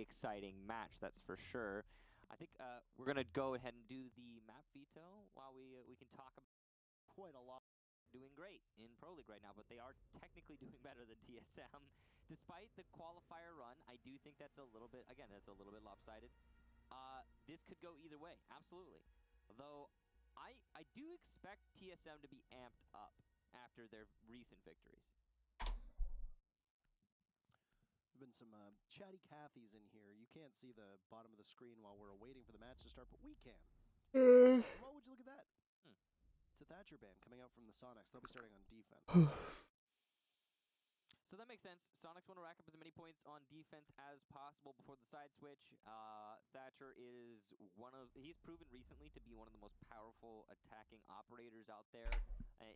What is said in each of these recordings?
exciting match, that's for sure. I think we're gonna go ahead and do the map veto while we can talk about quite a lot. Doing great in Pro League right now, but they are technically doing better than TSM. Despite the qualifier run, I do think that's a little bit, again, that's a little bit lopsided. This could go either way, absolutely. Though I do expect TSM to be amped up after their recent victories. There have been some chatty Cathys in here. You can't see the bottom of the screen while we're waiting for the match to start, but we can. Well, would you look at that? It's a Thatcher band coming out from the Sonics. They'll be starting on defense. So that makes sense. Sonics want to rack up as many points on defense as possible before the side switch. Thatcher is he's proven recently to be one of the most powerful attacking operators out there,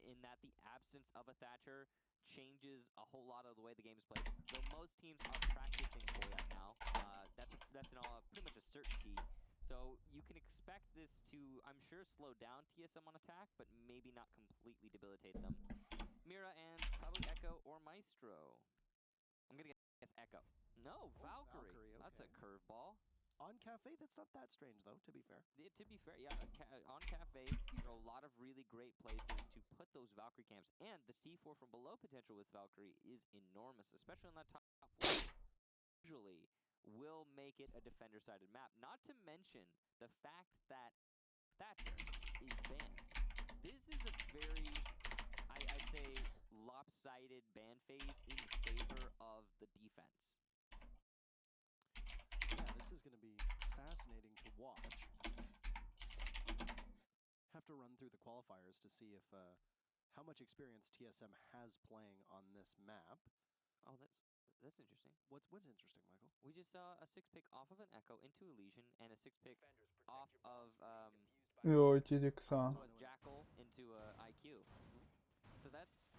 in that the absence of a Thatcher changes a whole lot of the way the game is played. Though most teams are practicing Koyak now, that's pretty much a certainty. So you can expect this to, I'm sure, slow down TSM on attack, but maybe not completely debilitate them. Mira and probably Echo or Maestro. I'm gonna guess Echo. No, Valkyrie. Valkyrie, okay. That's a curveball. On Cafe, that's not that strange, though, to be fair. Yeah, to be fair, yeah, on Cafe, there are a lot of really great places to put those Valkyrie camps. And the C4 from below potential with Valkyrie is enormous, especially on that top floor. Usually will make it a defender-sided map. Not to mention the fact that Thatcher is banned. This is a very, I'd say, lopsided ban phase in favor of the defense. Yeah, this is going to be fascinating to watch. Have to run through the qualifiers to see if how much experience TSM has playing on this map. Oh, that's interesting. What's interesting, Michael? We just saw a 6-pick off of an Echo into Elysian and a 6-pick off of Yo, Ichijiku-san. so it's Jackal into IQ. So that's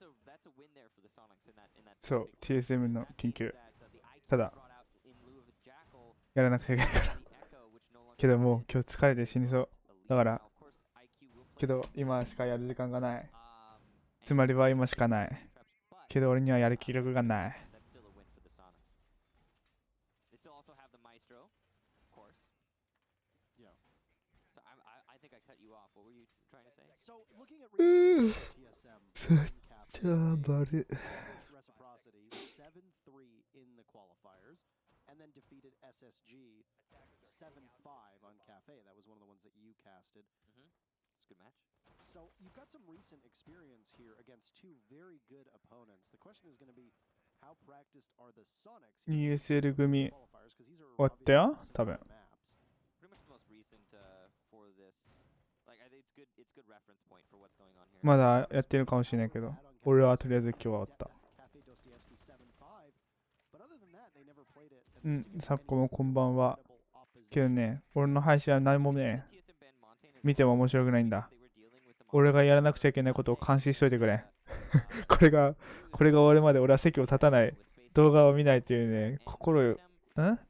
a win there for the Sonics in that そう、 6-pick. TSM の緊急。 That, the IQ ただ、 brought out in lieu of Jackal, やらなくちゃいけないから。 the Echo, which no longer けどもう exists, 今日疲れて死にそう。 だから、 Now, of course, IQ will play けど this 今しかやる時間がない。 つ and まりは今しかない。 traps, but けど俺にはやる気力がない。 that's still a win for the Sonics. They still also have the Maestro, of course. Yeah. So I think I cut you off. What were you trying to say? So, looking at recent TSM on Cafe, じゃあバレ。 finished Reciprocity 7-3 in the qualifiers, and then defeated SSG 7-5 on Cafe. That was one of the ones that you casted. It's a good match. So you've got some recent experience here against two very good opponents. The question is going to be, how practiced are the Sonics here ESL 組 qualifiers? Because these are 終わったよ obviously 多分。 similar maps. Pretty much the most recent for this. Like I think it's good reference point for what's going on here. まだやってるかもしれないけど、俺はとりあえず今日は終わった。 Cafe Dostoevsky 7-5. But other than that, they never played it. うん、昨今もこんばんは。けどね、俺の配信は何もね、見ても面白くないんだ。俺がやらなくちゃいけないことを監視しといてくれ。これが終わるまで俺は席を立たない。動画を見ないというね、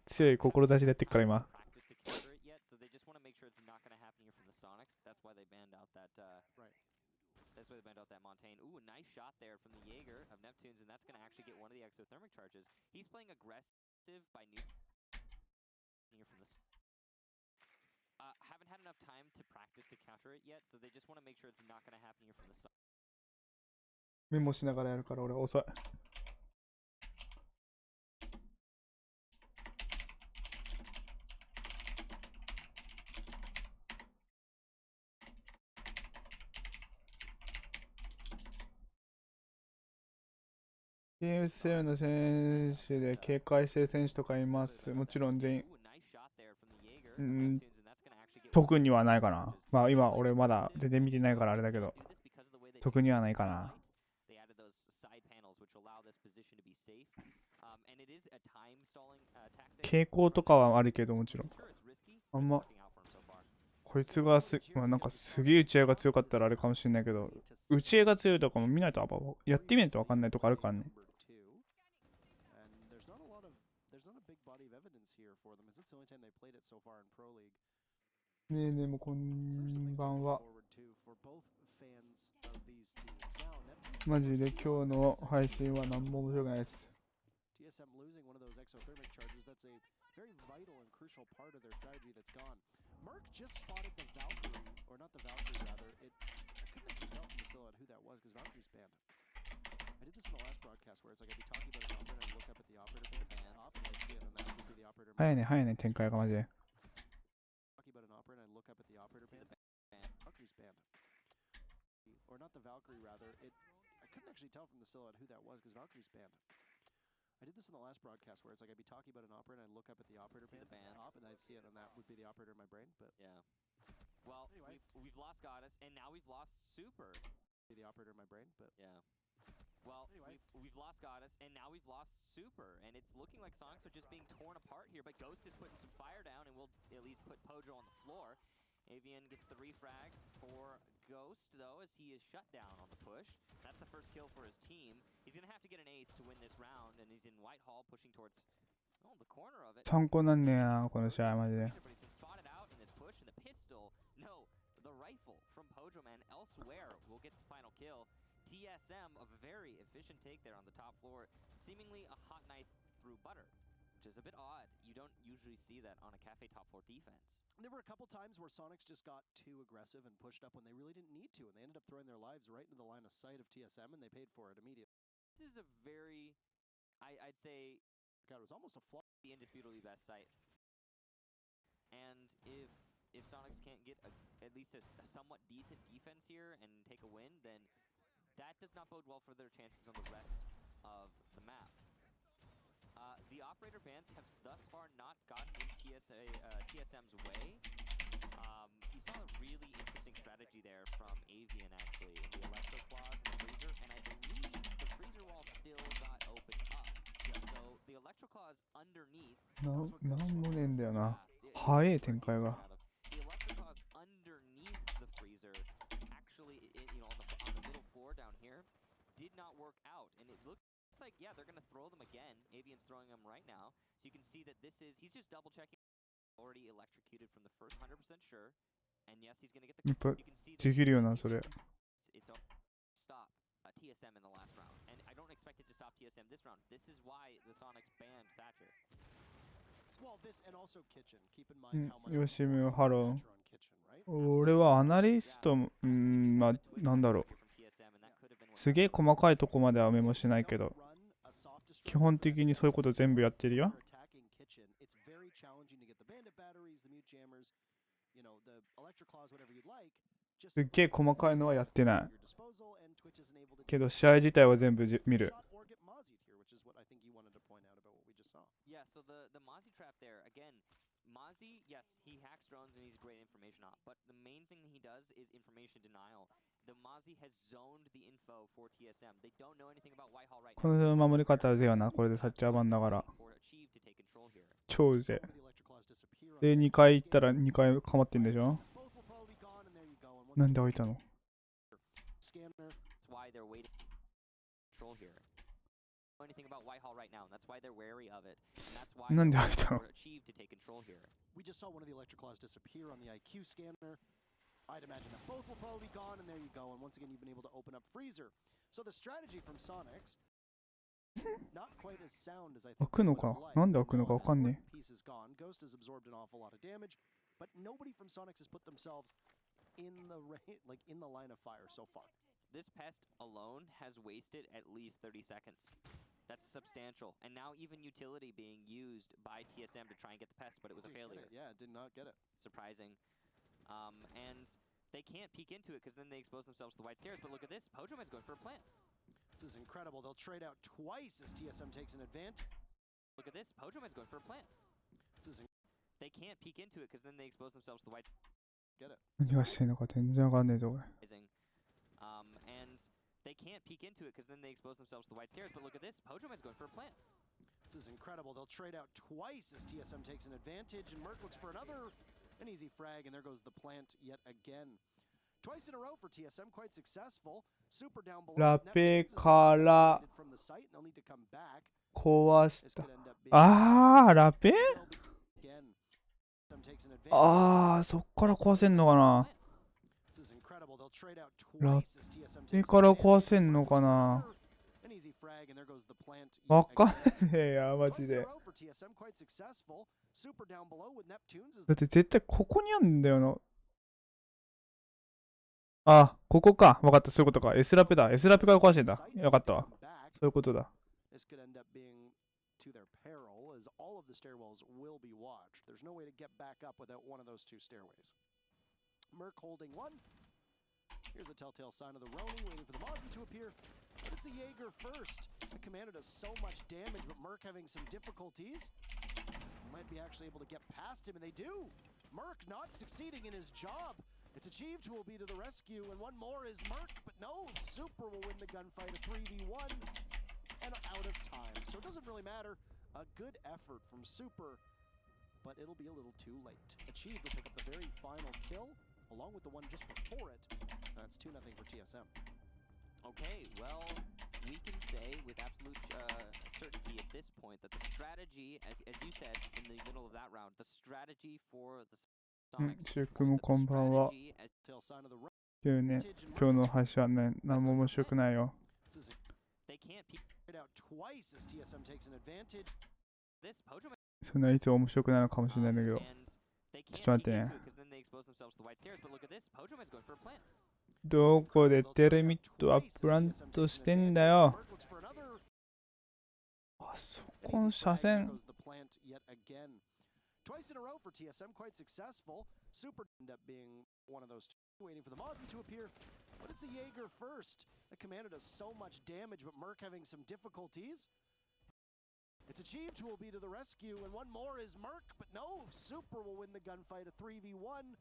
強い志でやってるから今。That's why they banned out that Montaigne. Ooh, a nice shot there from the Jaeger of Neptunes, and that's going to actually get one of the exothermic charges. He's playing aggressive by new here from this. Haven't had enough time to practice to counter it yet, so they just want to make sure it's not going to happen here from the sun. メモしながらやるから俺遅い。TSM の選手で警戒している選手とかいます。もちろん全員、特にはないかな。まあ今俺まだ全然見てないからあれだけど、特にはないかな。傾向とかはあるけどもちろん。あんま、こいつがまあ、なんかすげえ打ち合いが強かったらあれかもしれないけど、打ち合いが強いとかも見ないとやってみないと分かんないとかあるからね。ねえねえもこんばんは。マジで今日の配信は何も面白くないです。TSM losing one of those exothermic charges, that's a very vital and crucial part of their strategy that's gone. Merc just spotted the Valkyrie, or not the Valkyrie rather. I couldn't actually tell from the silhouette who that was because Valkyrie's banned. I did this in the last broadcast where it's like I'd be talking about an operator and I look up at the operator from the top and I see it and that would be the operator. 早いね、早いね、展開がマジで。Talking about an operator and I look up at the operator band. Valkyrie's banned. Or not the Valkyrie rather. I couldn't actually tell from the silhouette who that was because Valkyrie's banned. I did this in the last broadcast where it's like I'd be talking about an operator and I look up at the operator band at the top and I'd see it and that would be the operator in my brain. But yeah. Well, anyway, we've lost Goddess and now we've lost Super. Be the operator in my brain, but yeah. Well, anyway, we've lost Goddess and now we've lost Super, and it's looking like Sonics are just being torn apart here. But Ghost is putting some fire down, and we'll at least put Pojo on the floor. Avian gets the refrag for Ghost, though, as he is shut down on the push. That's the first kill for his team. He's going to have to get an ace to win this round, and he's in Whitehall pushing towards the corner of it. 参考なんねえな、この試合マジで。 But he's been spotted out in this push, and the pistol, no, the rifle from Pojo Man elsewhere will get the final kill. TSM, a very efficient take there on the top floor, seemingly a hot knife through butter. Which is a bit odd. You don't usually see that on a cafe top floor defense. There were a couple times where Sonics just got too aggressive and pushed up when they really didn't need to, and they ended up throwing their lives right into the line of sight of TSM, and they paid for it immediately. This is a very, I'd say, God, it was almost a flaw. The indisputably best site. And if Sonics can't get at least a somewhat decent defense here and take a win, then that does not bode well for their chances on the rest of the map. The operator bans have thus far not gotten in TSM's way. You saw a really interesting strategy there from Avian, actually, in the Electro Claws and the Freezer, and I believe the Freezer wall still got opened up. So the Electro Claws underneath... なんもねえんだよな。早い展開が。The Electro Claws underneath the Freezer, actually, on the middle floor down here, did not work out, and it looks like, yeah, they're going to throw them again. Avian's throwing them right now. So you can see that he's just double checking. Already electrocuted from the first 100% sure. And yes, he's going to get the... You can see that できるよな、それ。 It's stop TSM in the last round. And I don't expect it to stop TSM this round. This is why the Sonics banned Thatcher. Well, this and also Kitchen. Keep in mind how much よしみハロー。 Kitchen, right? 俺はアナリスト、まあ、なんだろう。すげえ細かいとこまではメモしないけど、基本的にそういうこと全部やってるよ。すっげえ細かいのはやってない。けど試合自体は全部見る。Yeah, so the Mozzie trap there, again, Mozzie, yes, he hacks drones and he's a great information op, but the main thing he does is information denial. The Mozzie has zoned the info for TSM. They don't know anything about Whitehall right now. この守り方はぜよな、これでサッチャー版だから。超うぜ。で、2回行ったら2回かまってんでしょ。なんで置いたの？なんで開いたの？ We just saw one of the Electroclaws disappear on the IQ scanner. I'd imagine that both will probably be gone, and there you go. And once again, you've been able to open up Freezer. So the strategy from Sonics, not quite as sound as I think. 開くのか？なんで開くのかわかんねえ。 Piece is gone. Ghost has absorbed an awful lot of damage, but nobody from Sonics has put themselves in the line of fire so far. This pest alone has wasted at least 30 seconds. That's substantial. And now even utility being used by TSM to try and get the pest, but it was a failure. Yeah, did not get it. Surprising. And they can't peek into it because then they expose themselves to the white stairs. But look at this. Pojo Man's going for a plant. This is incredible. They'll trade out twice as TSM takes an advantage. Look at this. Pojo Man's going for a plant. They can't peek into it because then they expose themselves to the white. Get it. 何がしてんのか全然わかんねえぞ、俺。And they can't peek into it because then they expose themselves to the white stairs. But look at this. Pojo Man's going for a plant. This is incredible. They'll trade out twice as TSM takes an advantage, and Merc looks for an easy frag, and there goes the plant yet again. Twice in a row for TSM, quite successful. Super down below. ラペから壊した。あー、ラペ？あー、そっから壊せんのかな。ラペから壊せんのかな。tag, and there goes the plant. わかんねえや、マジ Twice in a で。 row for TSM, quite successful. Super down below with Neptunes is だって絶対ここにあるんだよな。あ、ここか。わかった。そういうことか。S ラペだ。S ラペがおかしいんだ。よかったわ。そういうことだ。This could end up being to their peril, as all of the stairwells will be watched. There's no way to get back up without one of those two stairways. Merc holding one. Here's a telltale sign of the Roni, waiting for the Mozzie to appear. But it's the Jaeger first. The commander does so much damage, but Merc having some difficulties. Might be actually able to get past him, and they do. Merc not succeeding in his job. It's achieved who will be to the rescue, and one more is Merc, but no, Super will win the gunfight, a 3v1, and out of time. So it doesn't really matter. A good effort from Super, but it'll be a little too late. Achieved will pick up the very final kill, along with the one just before it. That's 2-0 for TSM. Okay, well, we can say with absolute certainty at this point that the strategy, as you said in the middle of that round, the strategy for the シュウ君もこんばんは。今日ね、今日の配信はね、何も面白くないよ。そんないつも面白くないのかもしれないんだけど。ちょっと待ってね。どこでテレミットはプラントしてんだよ。あそこの車線。Twice in a row for TSM, quite successful. Super end up being one of those two, waiting for the Mozzie to appear. But it's the Jaeger first. The commander does so much damage, but Merc having some difficulties. It's achieved who will be to the rescue, and one more is Merc, but no, Super will win the gunfight, a 3v1,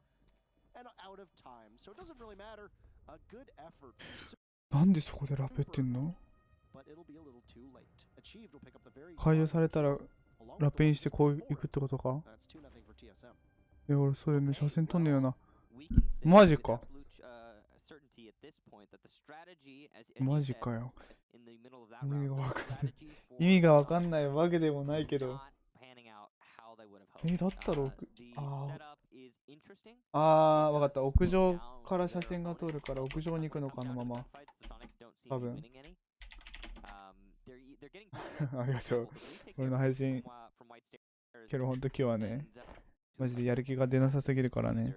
and out of time. So it doesn't really matter. A good effort from Super. なんでそこでラペってんの？ But it'll be a little too late. Achieved will pick up the very 解除されたらラペにしてこう行くってことか？いや、俺それね、写真撮んねえよな。マジか。マジかよ。意味がわかんないわけでもないけど。だったらわかった。屋上から写真が撮るから屋上に行くのかのまま。多分。ありがとう。俺の配信。けどほんと今日はね、マジでやる気が出なさすぎるからね。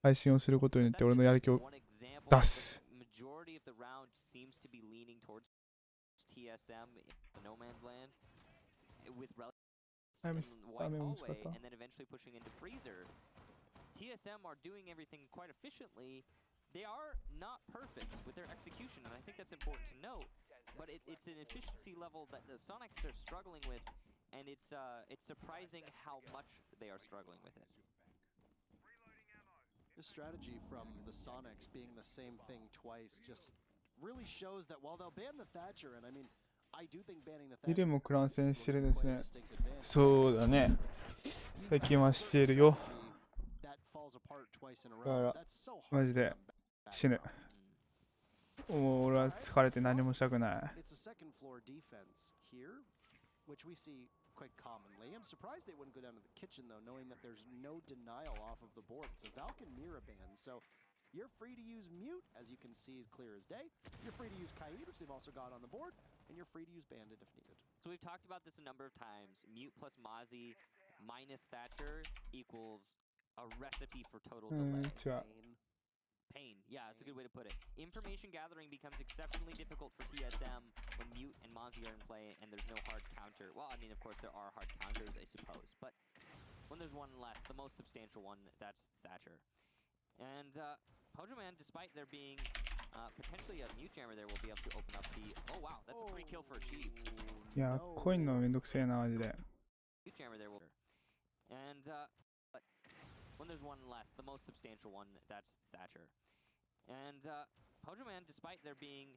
配信をすることによって俺のやる気を出す。TSM are doing everything quite efficiently. They are not perfect with their execution, and I think that's important to note. But it's an efficiency level that the Sonics are struggling with, and it's surprising how much they are struggling with it. This strategy from the Sonics being the same thing twice just really shows that while they'll ban the Thatcher, and I mean, I do think banning the Thatcher イルもクラン戦してるですね。そうだね。最近はしてるよ。だからマジで死ぬ。もう俺は疲れて何もしたくない。Quite commonly. I'm surprised they wouldn't go down to the kitchen though, knowing that there's no denial off of the board. It's a Valken Mira ban, so you're free to use Mute, as you can see, clear as day. You're free to use Kaid, which they've also got on the board, and you're free to use Bandit if needed. So we've talked about this a number of times. Mute plus Mozzie minus Thatcher equals a recipe for total delay. Pain. Yeah, that's a good way to put it. Information gathering becomes exceptionally difficult for TSM when Mute and Mozzie are in play and there's no hard counter. Well, I mean, of course, there are hard counters, I suppose. But when there's one less, the most substantial one, that's Thatcher. And Pojo Man, despite there being potentially a Mute Jammer there, will be able to open up the... Oh, wow, that's a free kill for Achieved. Yeah, coin no めんどくせえな、マジで。Mute Jammer there will... And but when there's one less, the most substantial one, that's Thatcher. And Pojo Man, despite there being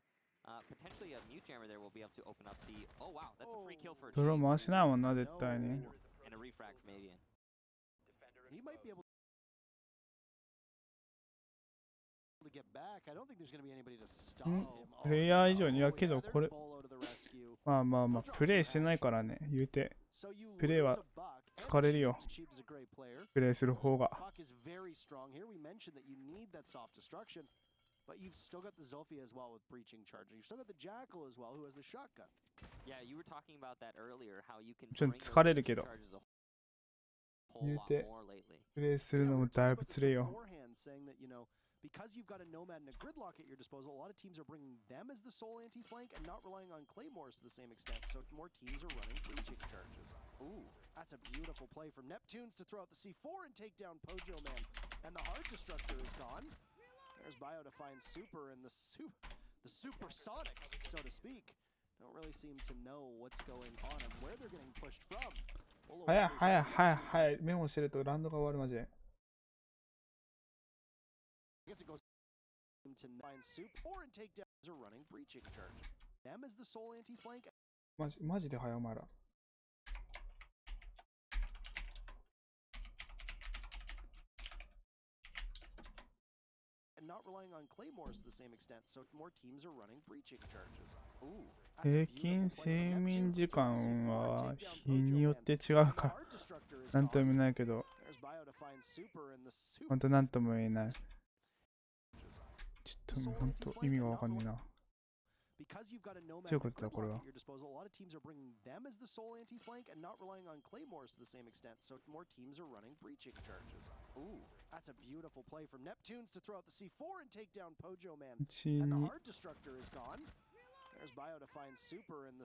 potentially a Mute Jammer there, will be able to open up the... Oh wow, that's a free kill for a ドロー回しないもんな、絶対に。And a refrag from Avian. He might be able to get back. I don't think there's going to be anybody to stop him. プレイヤー以上に、いやけどこれ、まあまあまあ、プレイしてないからね、言うて。プレイは疲れるよ。プレイする方が。But you've still got the ZOWIE as well with breaching charge. You've still got the Jackal as well, who has the shotgun. Yeah, you were talking about that earlier, how you can ちょっ bring と those 疲れるけ breaching ど charges a whole 言う lot て more lately. プレイする Yeah, の we も were だい talking ぶ about つれえ this よ。 beforehand, saying that, you know, because you've got a Nomad and a Gridlock at your disposal, a lot of teams are bringing them as the sole anti-flank and not relying on Claymores to the same extent, so more teams are running breaching charges. Ooh, that's a beautiful play from Neptunes to throw out the C4 and take down Pojo Man. And the Hard Destructor is gone. There's Bio to find Super and the Supersonics, so to speak. Don't really seem to know what's going on and where they're getting pushed from. 早い早い早い早い。メモしてるとラウンドが終わるマジで。I guess it goes to find Soup or and take down are running breaching charge. Them as the sole anti-flank. マジで早いお前ら。And not relying on Claymores to the same extent, so more teams are running breaching charges. Ooh. 平均睡眠時間は日によって違うかなんとも言えないけど、本当なんとも言えない。ちょっと本当意味がわかんねえな。Because you've got a Nomad Chill and a with that, Gridlock bro. at your disposal, a lot of teams are bringing them as the sole anti-flank and not relying on Claymores to the same extent, so more teams are running breaching charges. Ooh, that's a beautiful play from Neptunes to throw out the C4 and take down Pojo Man. And the Hard Destructor is gone. There's Bio to find Super and the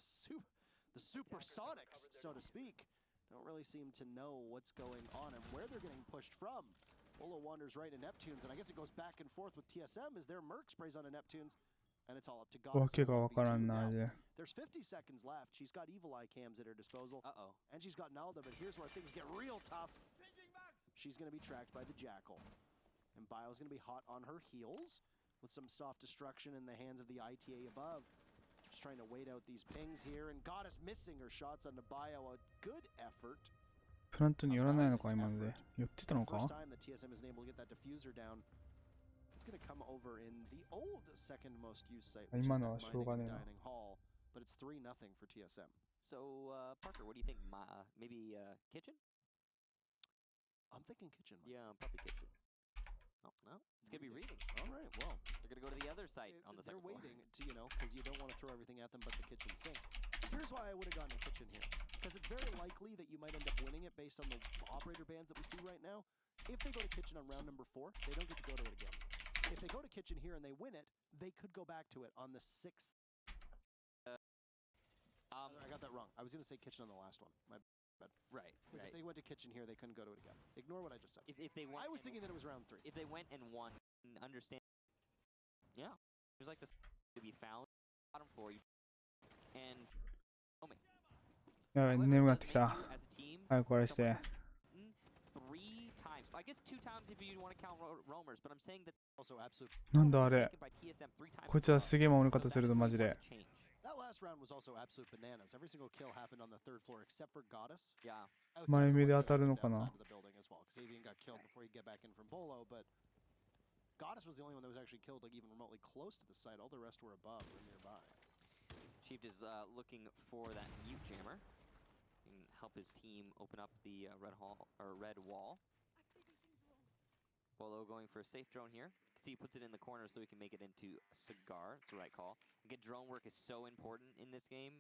Supersonics, so to speak. Don't really seem to know what's going on and where they're getting pushed from. Olo wanders right to Neptunes, and I guess it goes back and forth with TSM as their Merc sprays onto Neptunes. And it's all up to God. わけがわからんな。 There's 50 seconds left. She's got Evil Eye cams at her disposal. Uh-oh. And she's got Nalda, but here's where things get real tough. She's going to be tracked by the Jackal. And Bio's going to be hot on her heels with some soft destruction in the hands of the ITA above. Just trying to wait out these pings here. And Goddess missing her shots onto Bio. A good effort. プラントに寄らないのか今ので。寄ってたのか First time that TSM isn't able to get that diffuser down. It's going to come over in the old second most used site, which is that mining dining hall, but it's 3-0 for TSM. So, Parker, what do you think? Maybe kitchen? I'm thinking kitchen. Mike. Yeah, probably kitchen. Oh, no. It's going to be reading. All right, well. They're going to go to the other site on the second floor. They're waiting to, you know, because you don't want to throw everything at them but the kitchen sink. Here's why I would have gone to kitchen here. Because it's very likely that you might end up winning it based on the operator bans that we see right now. If they go to kitchen on round number 4, they don't get to go to it again. If they go to kitchen here and they win it, they could go back to it on the 6th. I got that wrong. I was going to say kitchen on the last one. My bad. Right. Because if they went to kitchen here, they couldn't go to it again. Ignore what I just said. If they went, I was thinking that it was round 3. If they went and won, understand. Yeah. There's like this to be found bottom floor. And oh man. やばい、眠くなってきた。早く終わらして。I guess 2 times if you want to count roamers, but I'm saying that also absolute. なんだあれ。こいつはすげえ守り方するとマジで。That last round was also absolute bananas. Every single kill happened on the 3rd floor except for Goddess. Yeah. 前目で当たるのかな。 Xavian got killed before he get back in from Bolo, but Goddess was the only one that was actually killed like even remotely close to the site. All the rest were above or nearby. Chief is looking for that mute jammer. He can help his team open up the red wall. Bolo going for a safe drone here. You can see he puts it in the corner so he can make it into a cigar. It's the right call. Again, drone work is so important in this game,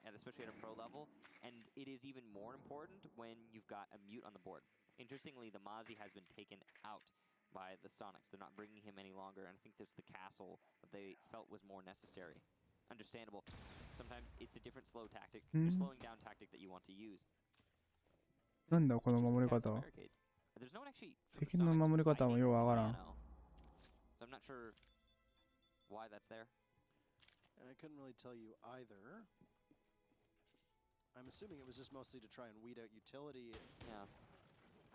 and especially at a pro level. And it is even more important when you've got a mute on the board. Interestingly, the Mozzie has been taken out by the Sonics. They're not bringing him any longer, and I think there's the castle that they felt was more necessary. Understandable. Sometimes it's a different slow tactic, slowing down tactic that you want to use. なんだこの守り方は。敵の守り方もようわからん。So I'm not sure why that's there. And I couldn't really tell you either. I'm assuming it was just mostly to try and weed out utility. Yeah.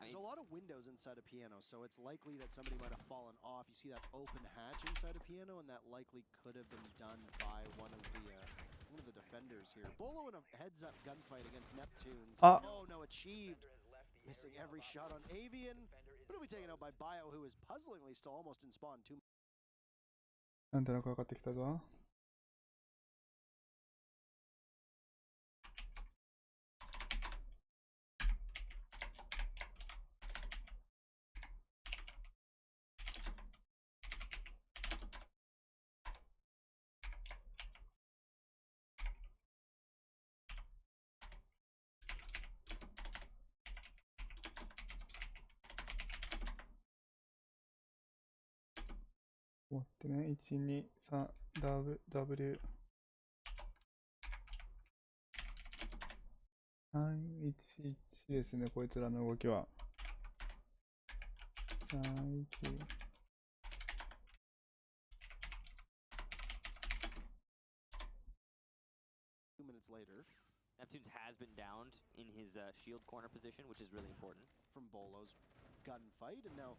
There's a lot of windows inside a piano, so it's likely that somebody might have fallen off. You see that open hatch inside a piano, and that likely could have been done by one of the defenders here. Bolo in a heads-up gunfight against Neptunes. Oh no, achieved. Missing every shot on Avian, but it'll be taken out by Bio, who is puzzlingly still almost in spawn 2. なんとなく分かってきたぞ。待ってね。1、2、3、W。3、1、1ですね。こいつらの動きは。3、1。2 minutes later, Neptunes has been downed in his shield corner position, which is really important. From Bolo's gunfight, and now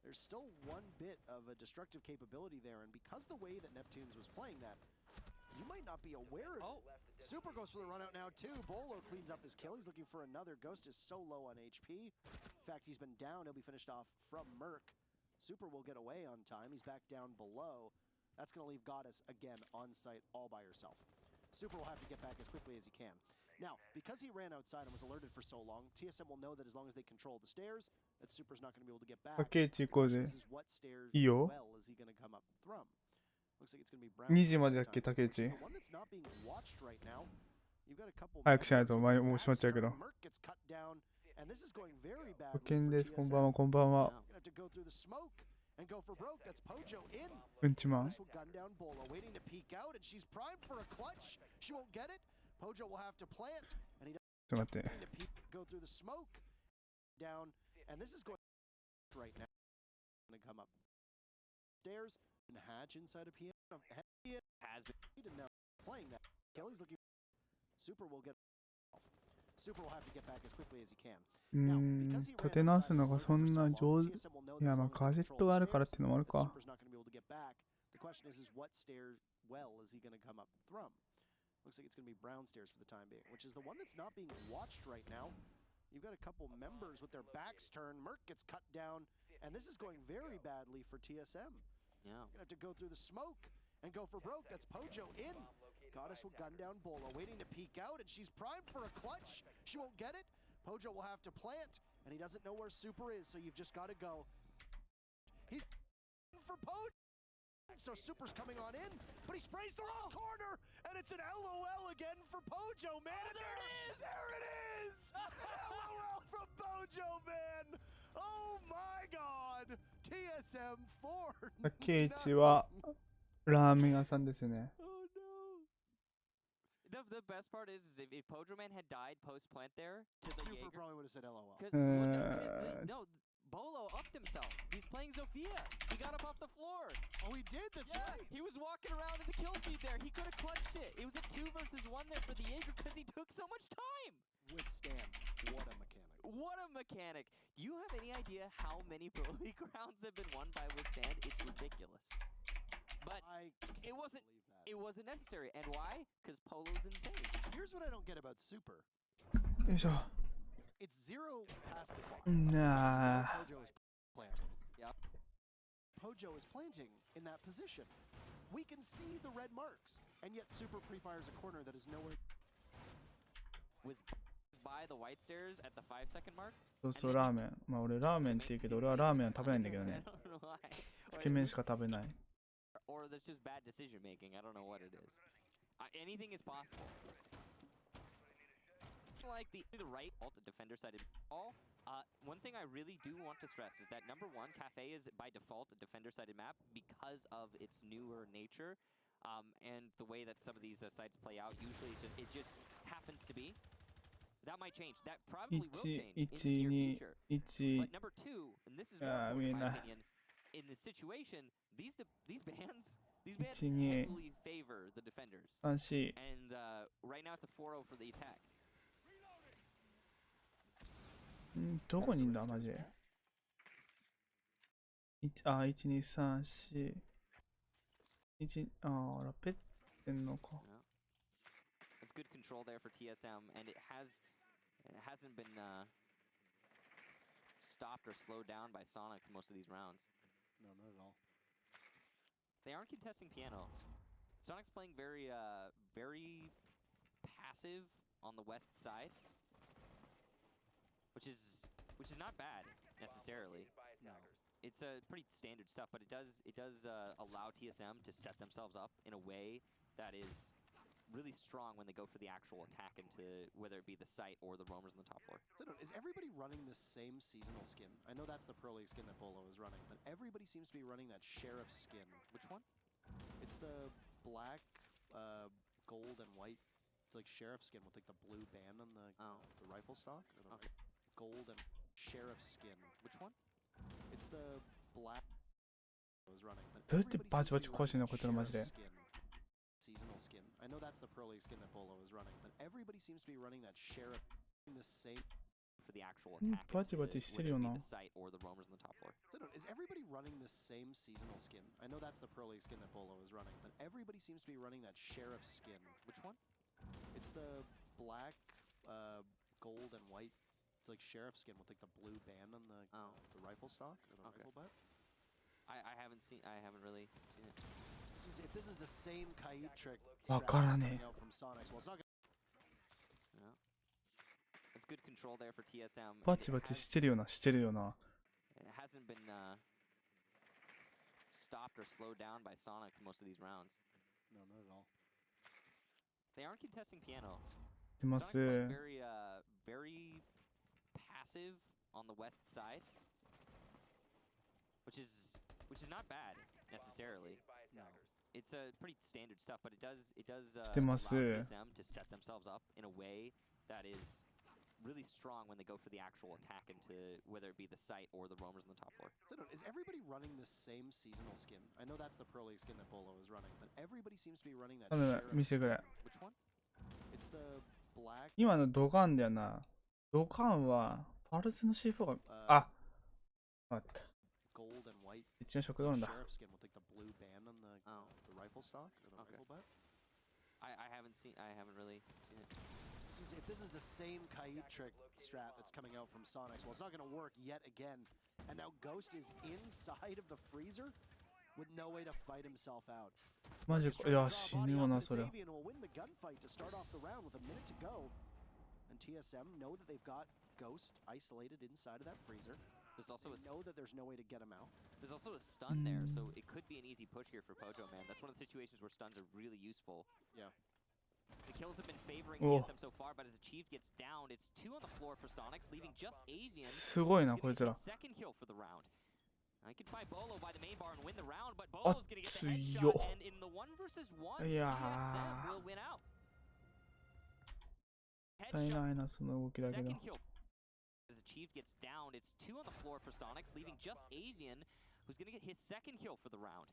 there's still one bit of a destructive capability there, and because the way that Neptunes was playing that, you might not be aware of it. Super goes for the run out now too. Bolo cleans up his kill. He's looking for another. Ghost is so low on HP. In fact, he's been down. He'll be finished off from Merc. Super will get away on time. He's back down below. That's going to leave Goddess again on site all by herself. Super will have to get back as quickly as he can. Now, because he ran outside and was alerted for so long, TSM will know that as long as they control the stairs, that Super's not going to be able to get back. 竹内行こうぜ。 This is what stairs いいよ。 well is he going to come up from? Looks like it's going to be 2時までだっけ、竹内。 the one that's not being watched right now. You've got a couple 早くしないと前もう閉まっちゃうけど。 Merc gets cut down, and this is going very badly 保険 for です。 TSM. こんばんは、こんばんは。 Gonna have to go through the smoke and go for broke. That's Pojo in. うんちまん。 This will gun down Bolo, waiting to peek out, and she's primed for a clutch. She won't get it. Pojo will have to plant, and he ちょっと待って。 to peek, go through the smoke down, and this is going right now. Gonna come up stairs and hatch inside a PM. Has been now playing that. Kelly's looking. Super will get off. Super will have to get back as quickly as he can. 立て直すのがそんな上手。いや、まあガジェットがあるからっていうのもあるか。 Super's not going to be able to get back. The question is what stair well is he going to come up from? Looks like it's going to be brown stairs for the time being, which is the one that's not being watched right now. You've got a couple members with their backs turned. Merc gets cut down, and this is going very badly for TSM. Yeah. Gonna have to go through the smoke and go for broke. That's Pojo in. Goddess will gun down Bolo, waiting to peek out, and she's primed for a clutch. She won't get it. Pojo will have to plant, and he doesn't know where Super is, so you've just got to go. He's for Pojo. So Super's coming on in, but he sprays the wrong corner, and it's an LOL again for Pojo, man. And there it is! There it is! LOL from Pojo, man! Oh my god! TSM 4. 竹内はラーメン屋さんですね。 Oh no! The best part is if Pojo Man had died post plant there, to the Super Jaeger, probably would have said LOL. no, Bolo upped himself. He's playing Zofia. He got up off the floor. Oh, he did? That's Yeah, right. he was walking around in the kill feed there. He could have clutched it. It was a 2 versus 1 there for the Jaeger because he took so much time. Withstand. What a mechanic. What a mechanic. Do you have any idea how many Pro League rounds have been won by Withstand? It's ridiculous. But I it wasn't believe that. it wasn't necessary. And why? Because Polo's insane. Here's what I don't get about Super. よいしょ。 It's 0 past the clock. なあ。 Pojo is planting. Yep. Pojo is planting in that position. We can see the red marks, and yet Super pre-fires a corner that is nowhere. Was by the white stairs at the 5-second mark. そうそう、ラーメン。まあ俺ラーメンって言うけど、俺はラーメンは食べないんだけど I ね。 don't know why. つけ麺しか食べない。 Or there's just bad decision making. I don't know what it is. Anything is possible. Like the right alt defender sided ball. One thing I really do want to stress is that number one, Cafe is by default a defender sided map because of its newer nature. And the way that some of these sites play out, usually it just happens to be. That might change. That probably will change in the near future. 1、But number two, and this is more important in my opinion, in this situation, these bands 1、2、 heavily favor the defenders. 3、4。 And right now it's a 4-0 for the attack. どこにいんだ、マジで。1、2、3、4。ラペってんのか。It's good control there for TSM, and it hasn't been stopped or slowed down by Sonics most of these rounds. No, not at all. They aren't contesting piano. Sonic's playing very passive on the west side, which is not bad necessarily. No. It's pretty standard stuff, but it does allow TSM to set themselves up in a way that is really strong when they go for the actual attack into whether it be the site or the roamers on the top floor. So, is everybody running the same seasonal skin? I know that's the Pro League skin that Bolo is running, but everybody seems to be running that Sheriff skin. Which one? It's the black, gold and white, it's like Sheriff skin with like the blue band on the rifle stock. Or the gold and Sheriff skin. Which one? It's the black. Was running, but どうやってバチバチ壊してんのこいつらマジで。 Seasonal skin. I know that's the Pro League skin that Bolo is running, but everybody seems to be running that Sheriff in the same for the actual attack. バチバチしてるよな。 Is everybody running the same seasonal skin? I know that's the Pro League skin that Bolo is running, but everybody seems to be running that Sheriff skin. Which one? It's the black, gold and white. It's like Sheriff skin with like the blue band on the rifle stock or the rifle butt. I haven't really seen it. This is the same kite trick. わからねえ。 Out from Sonics. Well, it's not gonna... Yeah. It's good control there for TSM. バチバチしてるよな、してるよな。 It hasn't been stopped or slowed down by Sonics most of these rounds. No, not at all. They aren't contesting piano. 出ま Sonics す。 playing very passive on the west side, which is not bad necessarily. No. It's pretty standard stuff, but it does してま allow す。 TSM to set themselves up in a way that is really strong when they go for the actual attack into whether it be the site or the roamers on the top floor. Is everybody running the same seasonal skin? I know that's the Pro League skin that Bolo is running, but everybody seems to be running that 見せてくれ。 Which one? It's the black. 今のドカンだよな。ドカンはパルスの C4 が、あ、わかった。 Gold and white. うちの食堂なんだ。 Sheriff skin with like the blue band on the rifle stock or the rifle butt. I haven't really seen it. This is the same kite trick strat that's coming out from Sonics. Well, it's not going to work yet again. And now Ghost is inside of the freezer with no way to fight himself out. マジか。いや、死ぬよな、それ。 Avian will win the gunfight to start off the round with a minute to go. And TSM know that they've got Ghost isolated inside of that freezer. There's also They know that there's no way to get him out. There's also a stun there, so it could be an easy push here for Pojo, man. That's one of the situations where stuns are really useful. Yeah. The kills have been favoring TSM so far, but as Achieved gets downed, it's 2 on the floor for Sonics, leaving just Avian. すごいな、こいつら。 Second kill for the round. I could find Bolo by the main bar and win the round, but Bolo's gonna get the 強 headshot, and in the 1 versus 1, いや TSM will win out. もったいないな、その動きだけど。 Second kill. As Achieved gets downed, it's 2 on the floor for Sonics, leaving just Avian, who's gonna get his second kill for the round.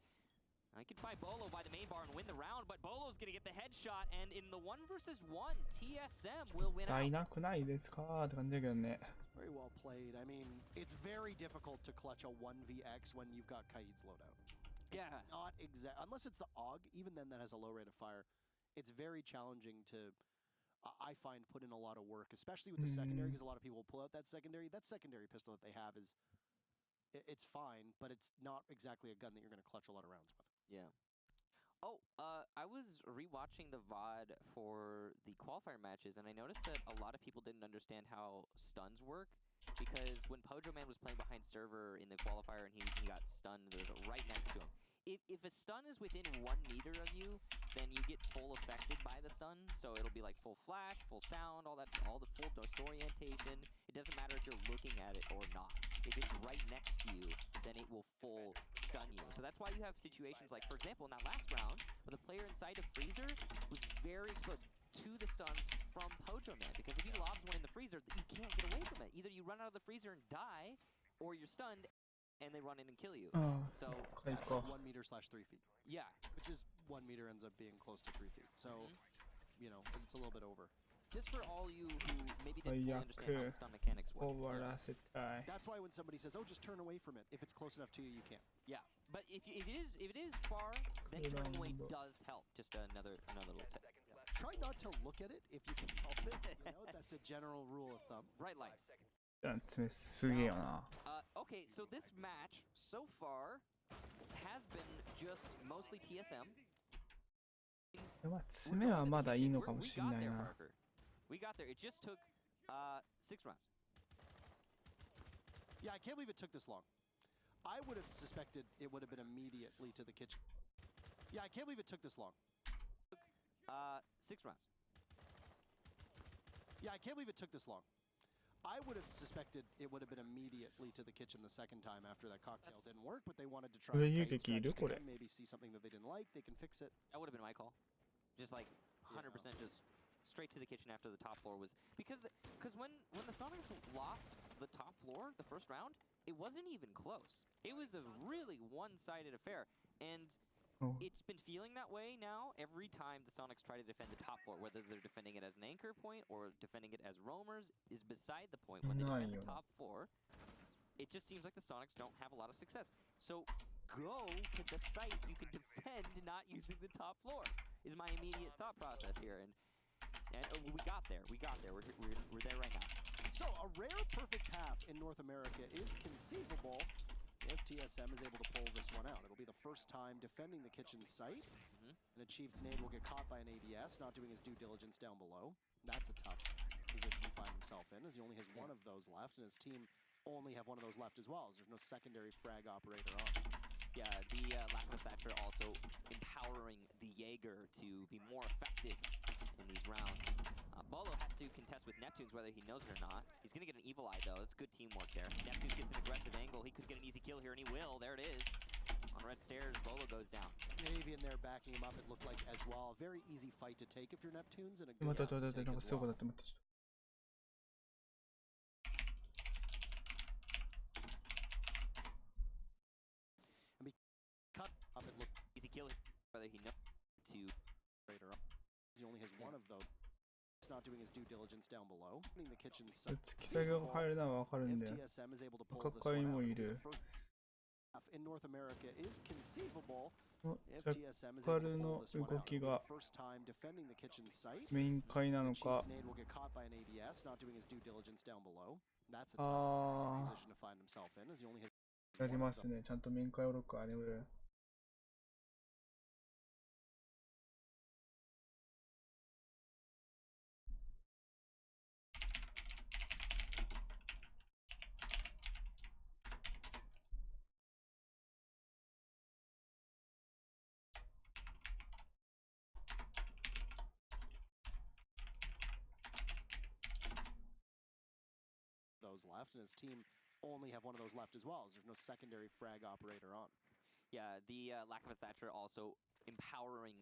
I can find Bolo by the main bar and win the round, but Bolo's gonna get the headshot, and in the 1 versus 1, TSM will win 足り out. なくないですかって感じだけどね。 Very well played. I mean, it's very difficult to clutch a 1vx when you've got Kaid's loadout. Yeah. Not exact, unless it's the AUG, even then that has a low rate of fire. It's very challenging to, I find, put in a lot of work, especially with the secondary, because a lot of people pull out that secondary. That secondary pistol that they have is, it's fine, but it's not exactly a gun that you're going to clutch a lot of rounds with. Yeah. Oh, I was rewatching the VOD for the qualifier matches, and I noticed that a lot of people didn't understand how stuns work, because when Pojo Man was playing behind server in the qualifier and he got stunned, there was right next to him. If a stun is within 1 meter of you, then you get full affected by the stun, so it'll be like full flash, full sound, all the full disorientation. It doesn't matter if you're looking at it or not. If it's right next to you, then it will full stun you. So that's why you have situations like, for example, in that last round, where the player inside of freezer was very exposed to the stuns from Pojo Man, because if he lobs one in the freezer, you can't get away from it. Either you run out of the freezer and die, or you're stunned and they run in and kill you. So that's like 1 meter / 3 feet. Yeah. Which is 1 meter ends up being close to 3 feet. So, you know, it's a little bit over. Just for all you who maybe didn't fully understand how the stun mechanics work. 終わらせたい。 That's why when somebody says, "Oh, just turn away from it," if it's close enough to you, you can't. Yeah, but if it is far, then turning away does help. Just another little tip. Try not to look at it if you can help it. You know, that's a general rule of thumb. Bright lights. 爪すげえよな。 Okay, so this match so far has been just mostly TSM. まあ爪はまだいいのかもしれないな。 We got there. It just took 6 rounds. Yeah, I can't believe it took this long. I would have suspected it would have been immediately to the kitchen. Yeah, I can't believe it took this long. 6 rounds. Yeah, I can't believe it took this long. I would have suspected it would have been immediately to the kitchen the second time after that cocktail didn't work, but they wanted to try Will you paint get scratches killed? again, maybe see something that they didn't like, they can fix it. That would have been my call. Just like 100% just straight to the kitchen after the top floor was because when the Sonics lost the top floor the first round, it wasn't even close. It was a really one-sided affair, and it's been feeling that way now every time the Sonics try to defend the top floor, whether they're defending it as an anchor point or defending it as roamers is beside the point. When they defend the top floor, it just seems like the Sonics don't have a lot of success. So go to the site you can defend not using the top floor is my immediate thought process here, and we got there. We're there right now. So a rare perfect half in North America is conceivable if TSM is able to pull this one out. It'll be the first time defending the kitchen site. An achieved nade will get caught by an ABS, not doing his due diligence down below. That's a tough position to find himself in, as he only has one of those left, and his team only have one of those left as well, as there's no secondary frag operator on. Yeah, the lack of a Thatcher also empowering the Jaeger to be more effective in these rounds. Bolo has to contest with Neptunes whether he knows it or not. He's going to get an evil eye, though. It's good teamwork there. Neptunes gets an aggressive angle. He could get an easy kill here, and he will. There it is. On red stairs, Bolo goes down. Navy in there backing him up, it looked like as well. A very easy fight to take if you're Neptunes, and a good round to take as well. And cut up, it looked easy kill whether he knows to later on. He only has one of those. Not doing his due diligence down below. In the kitchen site. If TSM is able to pull this one out, the first half in North America is conceivable. If TSM is able to pull this one out, the first time defending the kitchen site. Nade will get caught by an ABS, not doing his due diligence down below. That's a tough position to find himself in, as he only has. やりますね。ちゃんと面会をロックあれを。Left, and his team only have one of those left as well, as there's no secondary frag operator on. Yeah, the lack of a Thatcher also empowering.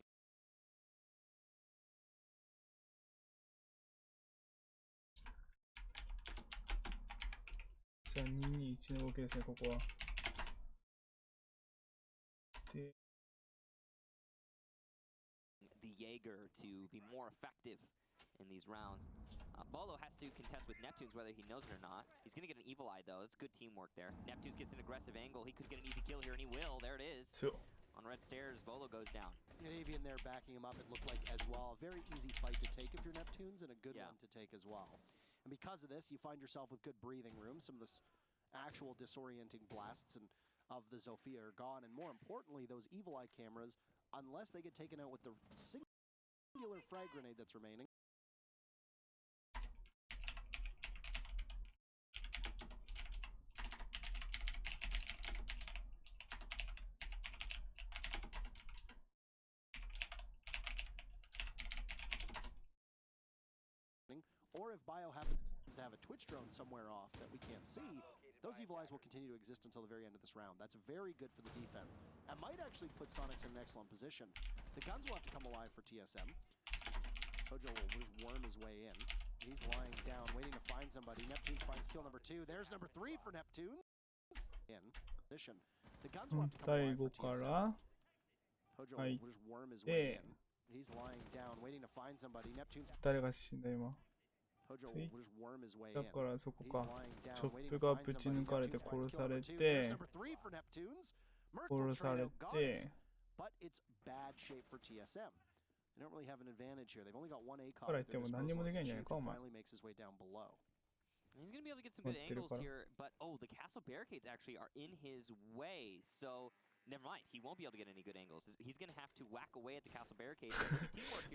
The Jaeger to be more effective in these rounds. Bolo has to contest with Neptunes whether he knows it or not. He's going to get an evil eye, though. It's good teamwork there. Neptunes gets an aggressive angle. He could get an easy kill here, and he will. There it is. On red stairs, Bolo goes down. Navy in there backing him up, it looked like as well. A very easy fight to take if you're Neptunes, and a good one to take as well. And because of this, you find yourself with good breathing room. Some of the actual disorienting blasts of the ZOWIE are gone. And more importantly, those evil eye cameras, unless they get taken out with the singular frag grenade that's remaining, or if Bio happens to have a Twitch drone somewhere off that we can't see, those evil eyes will continue to exist until the very end of this round. That's very good for the defense, and might actually put Sonics in an excellent position. The guns will have to come alive for TSM. Hojo will just worm his way in. He's lying down, waiting to find somebody. Neptunes finds kill number 2. There's number 3 for Neptune. In position. The guns will have to come alive for TSM. Hojo will just worm his way in. He's lying down, waiting to find somebody. Neptune's 誰が死んだ今。だからそこか。チョップがぶち抜かれて殺されて、殺されて、から言っても何にもできないんじゃないかお前。He's going to be able to get some good angles here, but the castle barricades actually are in his way, so never mind. He won't be able to get any good angles. He's going to have to whack away at the castle barricades.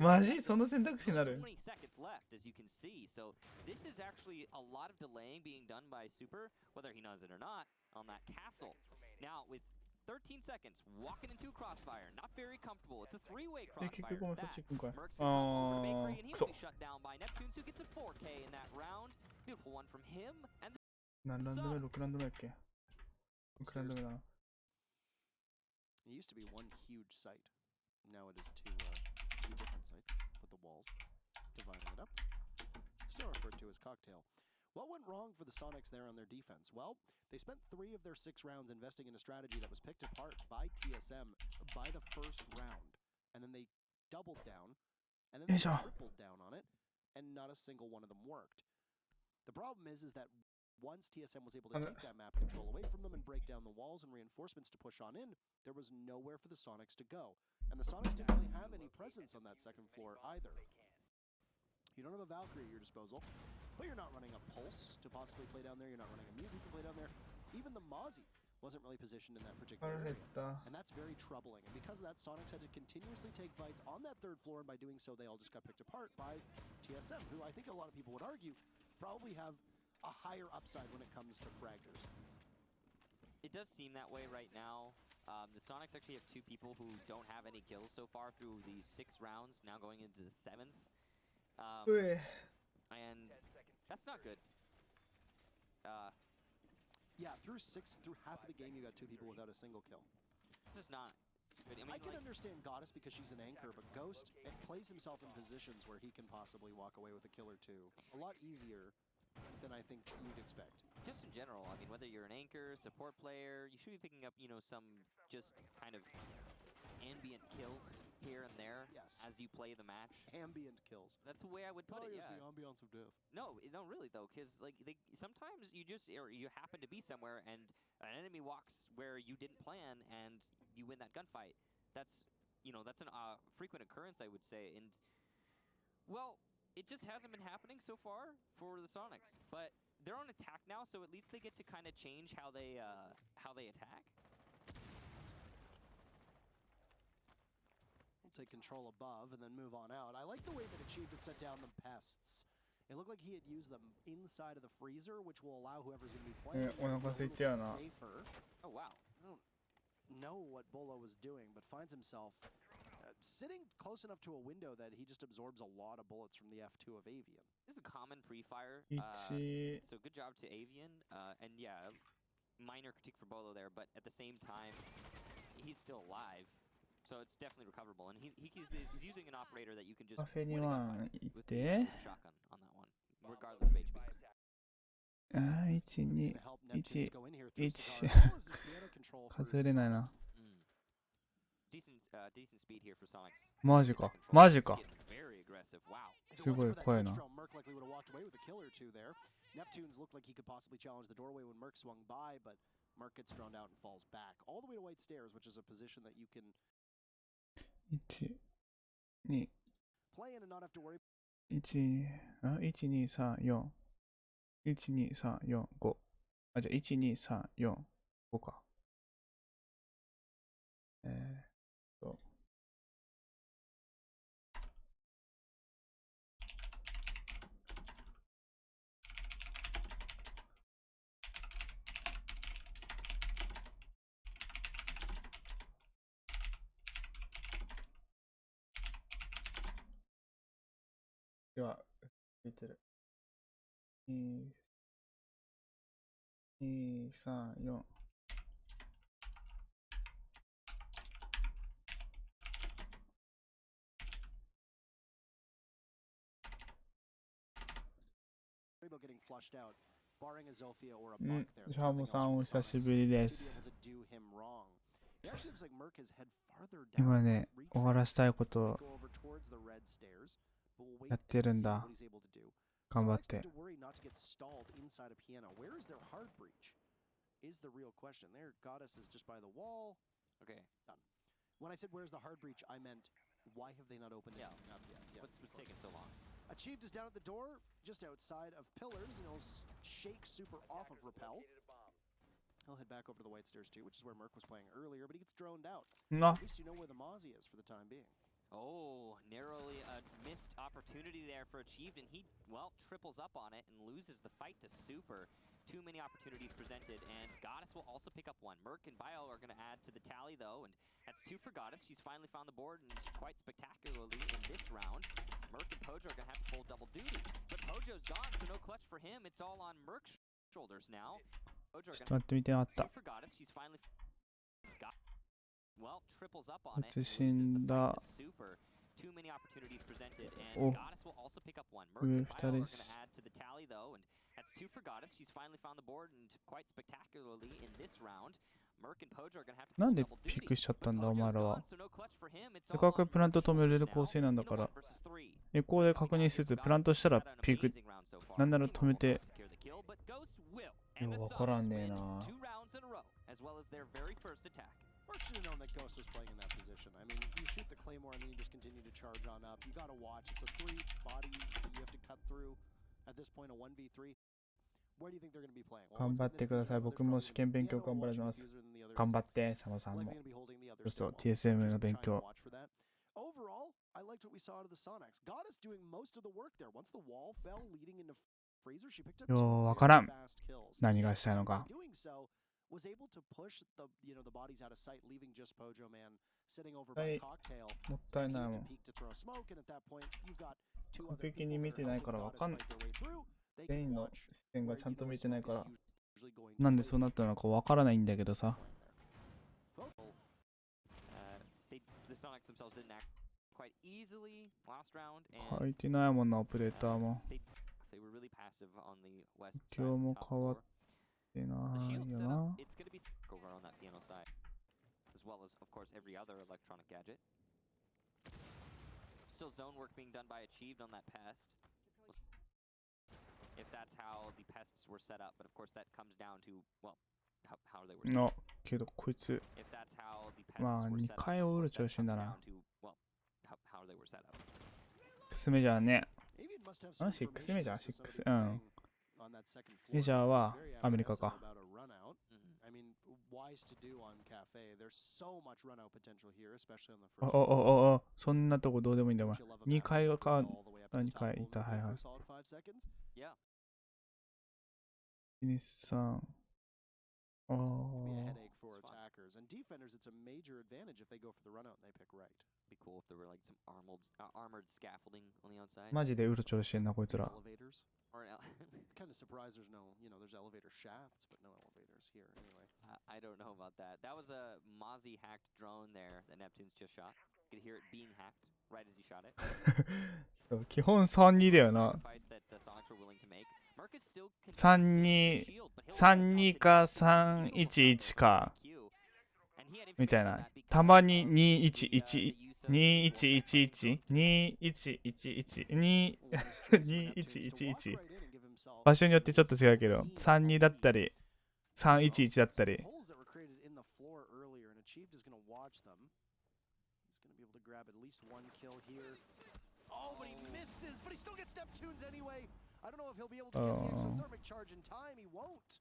マジその選択肢になる 20 seconds left, as you can see. So this is actually a lot of delaying being done by Super, whether he knows it or not, on that castle. Now, with 13 seconds, walking into a crossfire, not very comfortable. It's a three-way え、結 crossfire. 局お前そっ That ち行くんかい。 Merc's gonna come over to あ Bakery, ー、and く he'll そ。 be shut down by Neptunes, who gets a 4K in that round. Beautiful one from him, and 何ラウンド目 ?6 ラウンド目やっけ ?6 ラウンド目だな。It used to be one huge site. Now it is two different sites with the walls dividing it up. Still referred to as cocktail. What went wrong for the Sonics there on their defense? Well, they spent 3 of their 6 rounds investing in a strategy that was picked apart by TSM by the first round. And then they doubled down, and then they tripled down on it, and not a single one of them worked. The problem is that once TSM was able to take that map control away from them and break down the walls and reinforcements to push on in, there was nowhere for the Sonics to go. And the Sonics didn't really have any presence on that second floor either. You don't have a Valkyrie at your disposal, but you're not running a Pulse to possibly play down there. You're not running a Mute who can play down there. Even the Mozzie wasn't really positioned in that particular area. And that's very troubling. And because of that, Sonics had to continuously take fights on that 3rd floor, and by doing so, they all just got picked apart by TSM, who I think a lot of people would argue probably have a higher upside when it comes to fragtures. it does seem that way right now. The Sonics actually have 2 people who don't have any kills so far through the 6 rounds, now going into the 7th. And that's not good. Yeah, through half of the game, you got 2 people without a single kill. It's just not good. I mean, I can understand Goddess because she's an anchor, but Ghost plays himself in positions where he can possibly walk away with a kill or 2 a lot easier than I think you'd expect. Just in general, I mean, whether you're an anchor, support player, you should be picking up, you know, some just kind of ambient kills here and there as you play the match. Ambient kills. That's the way I would put it. Yeah. The ambiance of death. No, really though, because like sometimes you just or you happen to be somewhere and an enemy walks where you didn't plan and you win that gunfight. That's that's an frequent occurrence, I would say, and well, it just hasn't been happening so far for the Sonics. But they're on attack now, so at least they get to kind of change how they attack. Take control above and then move on out. I like the way that Achieved had set down the pests. It looked like he had used them inside of the freezer, which will allow whoever's going to be playing safer. Oh wow! I don't know what Bolo was doing, but finds himself sitting close enough to a window that he just absorbs a lot of bullets from the F2 of Avian. This is a common pre-fire. So good job to Avian, and yeah, minor critique for Bolo there, but at the same time, he's still alive. So it's definitely recoverable, and he's using an operator that you can just win a gunfight with the shotgun on that one, regardless of HP. 1、2、1、1数えれないな。Decent speed here for Sonics. マジか。マジか。すごい怖いな。Neptunes looked like he could possibly challenge the doorway when Merc swung by, but Merc gets drawn out and falls back all the way to White Stairs, which is a position that you can 1、2、 play in and not have to worry. 1、2、3、4。1、2、3、4、5。あ、じゃあ1、2、3、4、5か。では、見てる。2、3、4。ジャムさんお久しぶりです。今ね、終わらしたいことをやってるんだ。頑張って。When I said where's the hard breach, I meant why have they not opened it up yet? What's taking so long? Achieved is down at the door, just outside of pillars, and he'll shake super off of Repel. He'll head back over to the White Stairs too, which is where Merc was playing earlier, but he gets droned out. No. At least you know where the Mozzie is for the time being. Oh, narrowly a missed opportunity there for Achieved, and he, well, triples up on it and loses the fight to Super. Too many opportunities presented, and Goddess will also pick up one. Merc and Bio are going to add to the tally, though, and that's 2 for Goddess. She's finally found the board, and quite spectacularly in this round. Merc and Pojo are going to have to pull double duty, but Pojo's gone, so no clutch for him. It's all on Merc's shoulders now. Pojo are going to have 2 for Goddess. She's finally got, well, triples up on it. Loses the fight to Super. Too many opportunities presented, and Goddess will also pick up one. Merc and Bio are going to add to the tally, though, and that's 2 for Goddess. She's finally found the board, and quite spectacularly in this round. Merc and Pojo are going to have to なんでピックしちゃったんだお前らは。せっかくプラント止めれる構成なんだから。エコーで確認しつつプラントしたらピックなんなら止めて。ようわからんねえな。Merc should have known that Ghost was playing in that position. I mean, you shoot the Claymore and then you just continue to charge on up. You gotta watch. It's a 3 bodies that you have to cut through. At this point, a 1v3. Where do you think they're gonna be playing? 頑張ってください。僕も試験勉強頑張ります。頑張って、シャマさんも。そう、TSM の勉強。Overall, I liked what we saw out of the Sonics. Goddess doing most of the work there. Once the wall fell leading into Freezer, she picked up よ 2 うわからん。 fast kills. 何がしたいのか。Doing so, was able to push the the bodies out of sight, leaving just Pojo Man sitting over by Cocktail. もったいないもん。Peek to throw smoke, and at that point, you've got 2 完 other 璧に people 見てないからわかんない。 They 全 can 員の watch 視点がちゃんと見てないから。 usually going なんでそうなったのかわからないんだけどさ。The Sonics themselves didn't act quite easily last round, 書いてないもんな、オペレーターも。they were really passive on the west side. 今日も変わってないよな。 It's going to be over on that piano side, as well as, of course, every other electronic gadget. Still zone work being done by Achieved on that pest. If that's how the pests were set up, but of course that comes down to, well, how they were set の up. けどこいつ If that's how the pests まあ were 2 set up, 回 of お course る that 調子だ comes な。 down to, well, how they were set up. 6メジャーね。 Avian must have あ some 6メジャー information since 6 somebody うん。 on that second floor. メジャー This is は very アメリカ apprehensive か。 about a run out. I mean, wise to do on Cafe. There's so much run out potential here, especially on the お first おおお、そんなとこどうでもいいんだお前。 2 2回がか、 all the way up to 2 the top 回い wall た、はいはい。 for solid 5 seconds. Yeah. 2、3。あ Be a あ。 headache for attackers and defenders. It's a major advantage if they go for the run out and they pick right. Be cool if there were like some armored scaffolding on the outside. マジでうろちょろしてんな、こいつら。 Elevators. Or an Kind of surprised there's no, there's elevator shafts, but no elevators here anyway. I don't know about that. That was a Mozzie hacked drone there that Neptune's just shot. You could hear it being hacked right as he shot it. そう基本3-2だよな。 Sacrifice that the Sonics were willing to make. Merc is still 3-2、3-2か3-1-1か。みたいな。たまに2-1-1、2-1-1-1、2-1-1-1、2-1-1-1。場所によってちょっと違うけど、3-2だったり、3-1-1だったり。Holes that were created in the floor earlier, and Achieved is going to watch them. He's going to be able to grab at least 1 kill here. Oh, but he misses, but he still gets Neptunes anyway. I don't know if he'll be able to get the exothermic charge in time. He won't.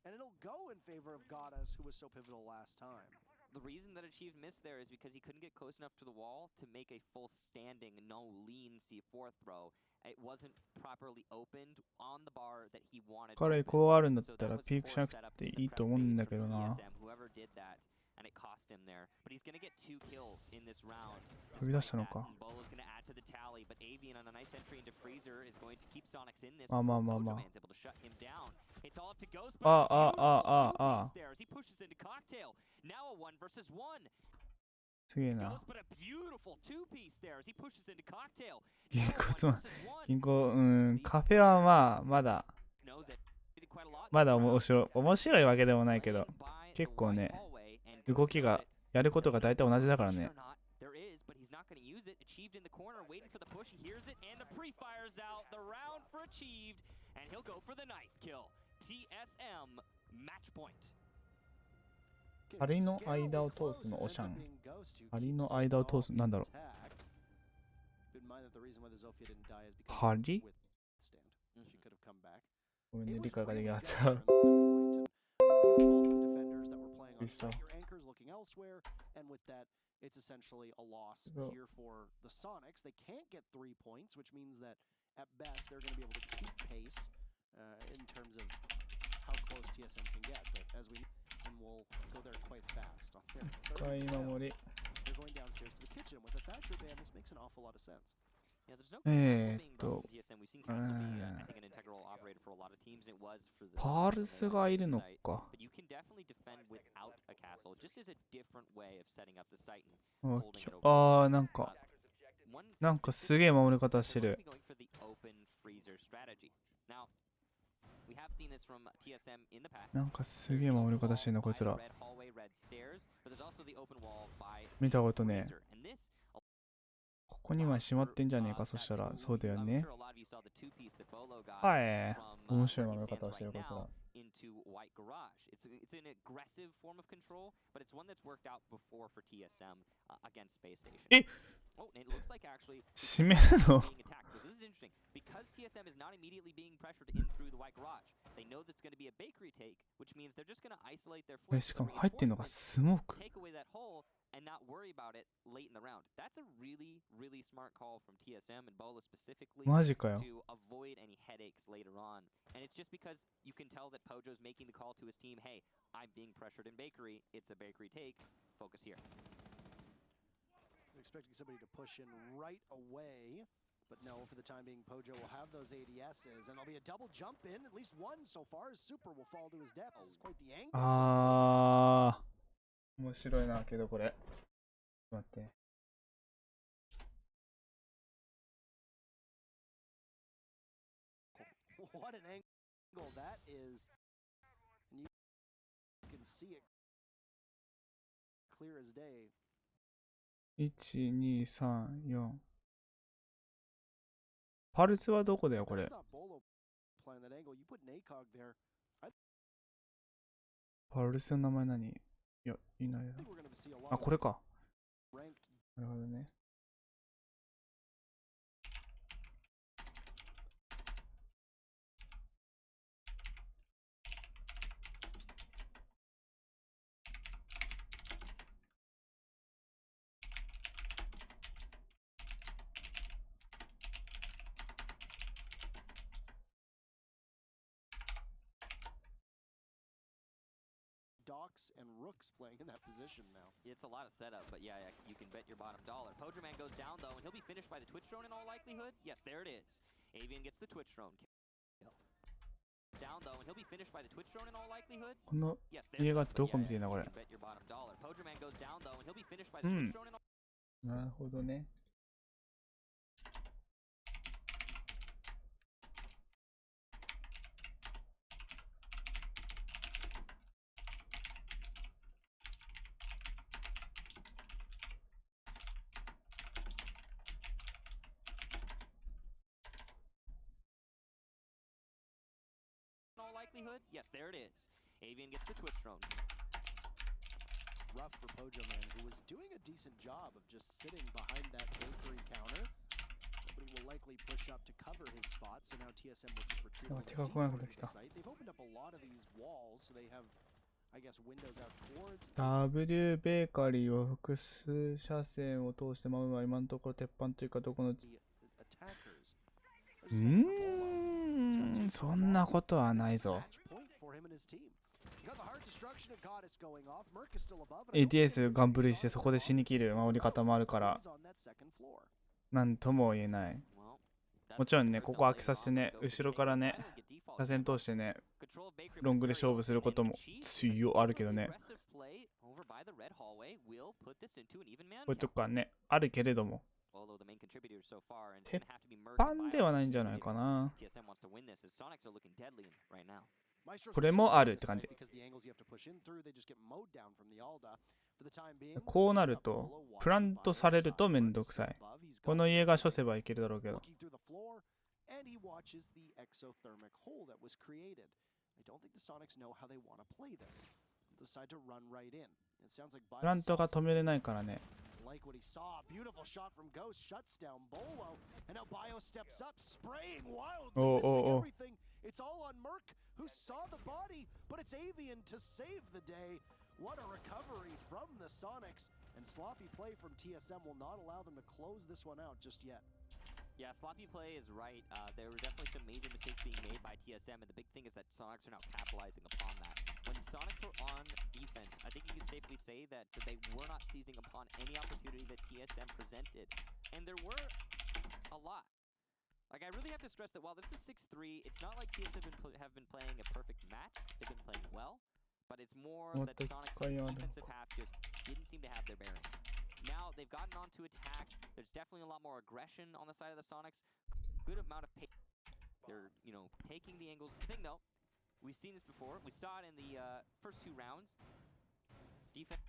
And it'll go in favor of Goddess, who was so pivotal last time. The reason that Achieved missed there is because he couldn't get close enough to the wall to make a full standing, no lean C4 throw. It wasn't properly opened on the bar that he wanted. 彼こうあるんだったらピークしなくていいと思うんだけどな。 Whoever did that, and it cost him there. But he's going to get 2 kills in this round. 飛び出したのか。 Bolo's going to add to the tally, but Avian on a nice entry into Freezer is going to keep Sonics in this. まあまあまあまあ。 Man's able to shut him down. It's all up to Ghost. あああああ。 There as he pushes into Cocktail. Now a 1 versus 1. すげえな。 Ghost, but a beautiful 2-piece there as he pushes into Cocktail. 銀行つま銀行カフェはまあまだ面白いわけでもないけど結構ね動きがやることが大体同じだからね。 There is, but he's not going to use it. Achieved in the corner, waiting for the push. He hears it, and the pre-fire's out. The round for Achieved, and he'll go for the knife kill. TSM match point. 針の間を通すのオシャン。針の間を通すなんだろう。針？ごめんね、理解ができなかった。It's essentially a loss here for the Sonics. They can't get 3 points, which means that at best they're going to be able to keep pace in terms of how as we and we'll go there quite fast. On their 深い third 守り they're going downstairs to the kitchen with the Thatcher ban. This makes an awful lot of sense. Yeah, there's no castle being えーっ brought と from TSM. We've seen castle be, I think, an integral operator for a lot of teams, and it was for the パー Sonics ル when ス they がい launched る the の site. か But you can definitely defend without a castle, just as a different way of setting up the site and あ holding き it あ over. ーなんか One なんか specific すげえ守り difference 方 is して they're going る to be going for the open freezer strategy. Now, we have seen this from TSM in the past. なんかす There's げえ the 守 open り方してん wall なこい by つ the ら red hallway, red stairs, but there's also the open wall by 見 the たことね freezer. And this ここには閉まってんじゃねえかそしたらそうだよね ははい面白い守り方をしてるこいつら into White Garage. It's an aggressive form of control, but it's one that's worked out before for TSM against Space Station. え Oh, and it looks like actually 閉めるの being attacked. So this is interesting. Because TSM is not immediately being pressured in through the White Garage, they know that's going to be a bakery take, which means they're just going to isolate their え flank し with か the も入ってんのが reinforcements, スモーク take away that hole, and not worry about it late in the round. That's a really, really smart call from TSM and Bola specifically マジかよ to avoid any headaches later on. And it's just because you can tell that Pojo's making the call to his team, hey, I'm being pressured in bakery. It's a bakery take. Focus here. Expecting somebody to push in right away, but no, for the time being, Pojo will have those ADSs, and it'll be a double jump in. At least one so far, as Super will fall to his death. This is quite the angle. あー面白いなけどこれ待って What an angle that is. And you can see it clear as day. 1234パルスはどこだよこれ That's not Bolo playing that angle. You put an ACOG there. I パルスの名前何いやいないよ think we're going to see a lot あ of これか ranked なるほどね Docks and Rooks playing in that position now. It's a lot of setup, but yeah, you can bet your bottom dollar. Pojo Man goes down, though, and he'll be finished by the Twitch drone in all likelihood. Yes, there it is. Avian gets the Twitch drone kill. Down, though, and he'll be finished by the Twitch drone in all likelihood. この Yes, there 家 it が is. ど But こ yeah, 見てんだ you これ can bet your bottom dollar. Pojo Man goes down, though, and he'll be finished by the Hmm. Twitch drone in all なるほどね likelihood. Yes, there it is. Avian gets the Twitch drone. Rough for Pojo Man, who was doing a decent job of just sitting behind that bakery counter. Nobody will likely push up to cover his spot, so now TSM will just retreat a little あ、手が来 deeper なくなって into き the た site. They've opened up a lot of these walls, so they have, I guess, windows out towards W ベーカリーは複数車線を通して守るのは今のところ鉄板というかどこの the attackers. There's a second for Bolo. そんなことはないぞ Match point for him and his team. You got the hard destruction of Goddess going off. Merc is still above, and I don't ATS think ガンブル we して saw そこで死に切る守り方もあるから He's on that second floor. なんとも言えない Well, もちろんねここ開けさせてね後ろからね車線通してねロングで勝負することも強あるけどねこういうとこはねあるけれども鉄板ではないんじゃないかなこれもあるって感じこうなるとプラントされるとめんどくさいこの家が処せばいけるだろうけど And he watches the exothermic hole that was created. I don't think the Sonics know how they want to play this. They'll decide to run right in. It sounds like プラントが止めれないからね like what he saw. Beautiful shot from Ghost, shuts down Bolo, and now Bio steps up, spraying wildly, missing everything. It's all on Merc, who saw the body, but it's Avian to save the day. What a recovery from the Sonics, and sloppy play from TSM will not allow them to close this one out just yet. Yeah, sloppy play is right. There were definitely some major mistakes being made by TSM, and the big thing is that Sonics are now capitalizing upon that. When Sonics were on defense, I think you can safely say that they were not seizing upon any opportunity that TSM presented. And there were a lot. Like, I really have to stress that while this is 6-3, it's not like TSM have been playing a perfect match. They've been playing well, but it's more that Sonics' defensive half just didn't seem to have their bearings. Now they've gotten on to attack. There's definitely a lot more aggression on the side of the Sonics. Good amount of pace. They're, you know, taking the angles. The thing though, we've seen this before. We saw it in the first 2 rounds. Defense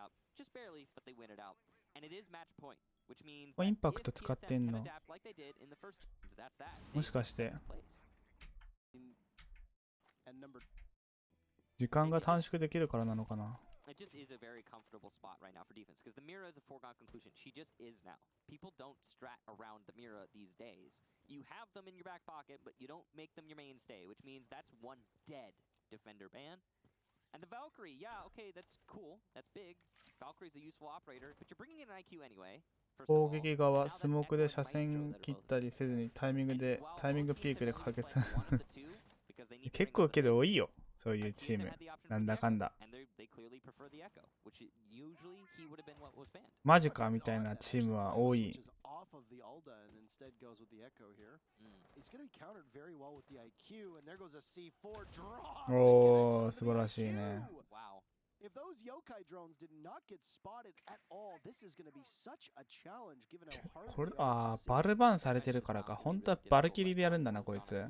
out just barely, but they win it out. And it is match point, which means that if TSM can adapt like they did in the first, that's that. もしかして時間が短縮できるからなのかな。 It just is a very comfortable spot right now for defense because the Mira is a foregone conclusion. She just is now. People don't strat around the Mira these days. You have them in your back pocket, but you don't make them your mainstay, which means that's one dead defender ban. And the Valkyrie, yeah, okay, that's cool. That's big. Valkyrie's a useful operator, but you're bringing in an IQ anyway. 攻撃側、スモークで車線切ったりせずにタイミングピークで解決。結構けど多いよ。そういうチーム。なんだかんだ。マジかみたいなチームは多い。おー、素晴らしいね。If those yokai drones did not get spotted at all, this is going to be such a challenge given how hard これ、バルバンされてるからか。本当はバルキリでやるんだな、こいつ。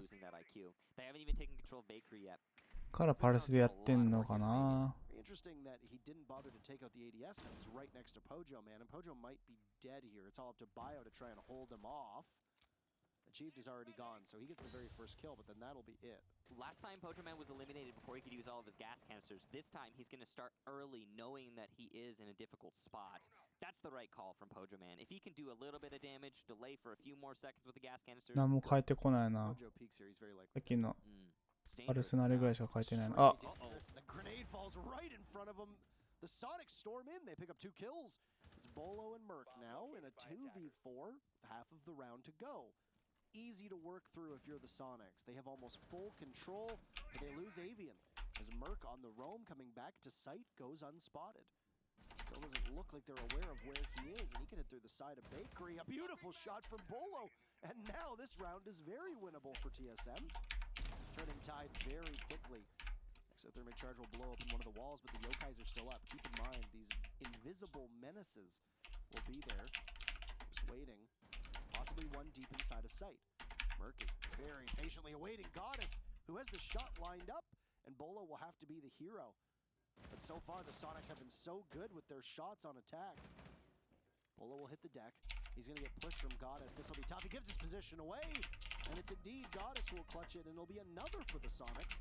からパルスでやってんのかな。Interesting that he didn't bother to take out the ADS that was right next to Pojo, man. And Pojo might be dead here. It's all up to Bio to try and hold him off. Achieved is already gone, so he gets the very first kill, but then that'll be it. Last time Pojo Man was eliminated before he could use all of his gas canisters. This time he's going to start early, knowing that he is in a difficult spot. That's the right call from Pojo Man. If he can do a little bit of damage, delay for a few more seconds with the gas canisters. 何も変えてこないな。さっきのパルスのあれぐらいしか変えてないな。あ、 The grenade falls right in front of him. The Sonics storm in. They pick up 2 kills. It's Bolo and Merc now in a 2v4. Half of the round to go. Easy to work through if you're the Sonics. They have almost full control, but they lose Avian. As Merc on the roam coming back to sight goes unspotted. Still doesn't look like they're aware of where he is, and he can hit through the side of Bakery. A beautiful shot from Bolo, and now this round is very winnable for TSM. Turning tide very quickly. Exothermic charge will blow up in one of the walls, but the Yokais are still up. Keep in mind, these invisible menaces will be there, just waiting. Possibly one deep inside of sight. Merc is very patiently awaiting Goddess, who has the shot lined up, and Bolo will have to be the hero. But so far, the Sonics have been so good with their shots on attack. Bolo will hit the deck. He's going to get pushed from Goddess. This will be tough. He gives his position away, and it's indeed Goddess who will clutch it, and it'll be another for the Sonics,